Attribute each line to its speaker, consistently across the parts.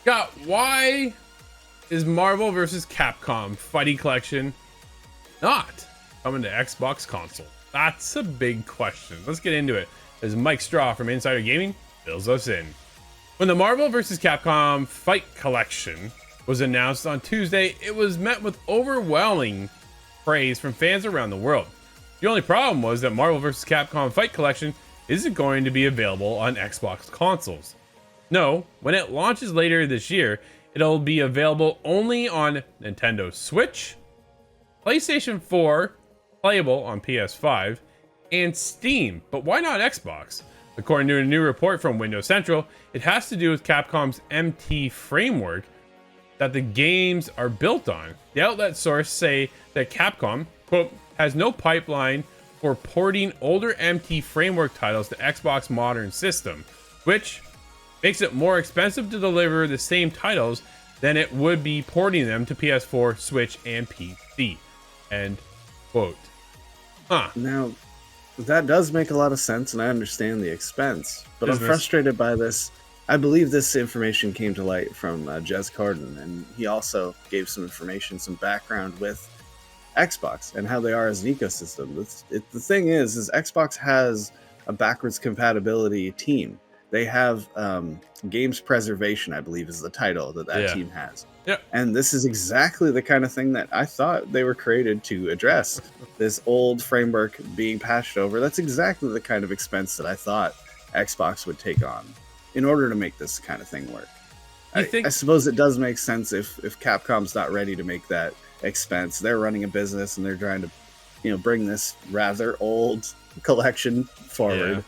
Speaker 1: Got why is Marvel vs. Capcom Fighting Collection not coming to Xbox console? That's a big question. Let's get into it as Mike Straw from Insider Gaming fills us in. When the Marvel vs. Capcom Fight Collection was announced on Tuesday, it was met with overwhelming praise from fans around the world. The only problem was that Marvel vs. Capcom Fight Collection isn't going to be available on Xbox consoles. No, when it launches later this year, it'll be available only on Nintendo Switch, PlayStation 4, playable on PS5, and Steam. But why not Xbox? According to a new report from Windows Central, it has to do with Capcom's MT framework that the games are built on. The outlet source say that Capcom, quote, has no pipeline for porting older MT framework titles to Xbox modern system, which makes it more expensive to deliver the same titles than it would be porting them to PS4, Switch, and PC. End quote.
Speaker 2: Now, that does make a lot of sense, and I understand the expense, but I'm frustrated by this. I believe this information came to light from Jez Corden, and he also gave some information, some background with Xbox and how they are as an ecosystem. The thing is Xbox has a backwards compatibility team. They have games preservation, I believe is the title that team has.
Speaker 1: Yep.
Speaker 2: And this is exactly the kind of thing that I thought they were created to address. This old framework being patched over. That's exactly the kind of expense that I thought Xbox would take on in order to make this kind of thing work. I suppose it does make sense if Capcom's not ready to make that expense. They're running a business and they're trying to, bring this rather old collection forward.
Speaker 1: Yeah.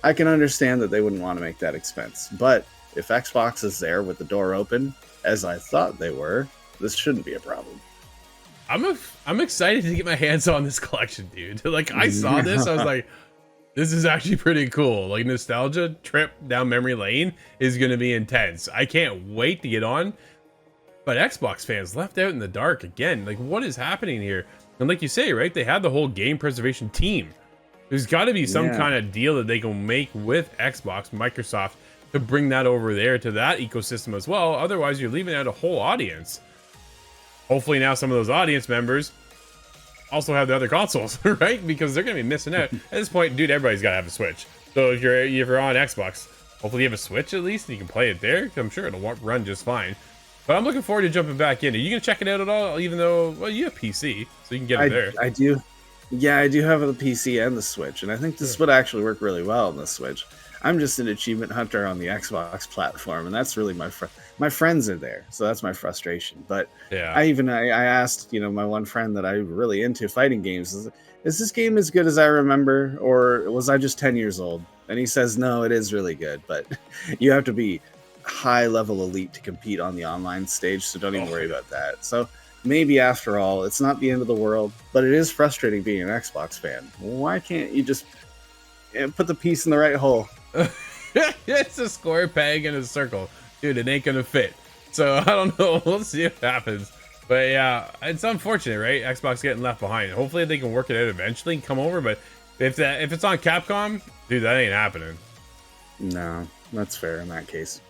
Speaker 2: I can understand that they wouldn't want to make that expense. But if Xbox is there with the door open, as I thought they were, this shouldn't be a problem.
Speaker 1: I'm excited to get my hands on this collection, dude. Like, I saw this, I was like, this is actually pretty cool. Like, nostalgia trip down memory lane is going to be intense. I can't wait to get on. But Xbox fans left out in the dark again. Like, what is happening here? And like you say, right, they had the whole game preservation team. There's got to be some kind of deal that they can make with Xbox, Microsoft, to bring that over there to that ecosystem as well. Otherwise, you're leaving out a whole audience. Hopefully now some of those audience members also have the other consoles, right? Because they're going to be missing out. At this point, dude, everybody's got to have a Switch. So if you're on Xbox, hopefully you have a Switch at least, and you can play it there. I'm sure it'll run just fine. But I'm looking forward to jumping back in. Are you going to check it out at all? Even though, well, you have PC, so you can get it there.
Speaker 2: I do. Yeah, I do have the PC and the Switch, and I think this would actually work really well on the Switch. I'm just an achievement hunter on the Xbox platform, and that's really my friends are there, so that's my frustration. But
Speaker 1: yeah,
Speaker 2: I asked, my one friend that I'm really into fighting games, is this game as good as I remember, or was I just 10 years old? And he says, no, it is really good, but you have to be high level elite to compete on the online stage, so don't even worry about that. So maybe after all, it's not the end of the world, but it is frustrating being an Xbox fan. Why can't you just put the piece in the right hole?
Speaker 1: It's a square peg in a circle, dude. It ain't gonna fit. So I don't know. We'll see what happens. But yeah, it's unfortunate, right? Xbox getting left behind. Hopefully they can work it out eventually and come over. But if it's on Capcom, dude, that ain't happening.
Speaker 2: No, that's fair in that case.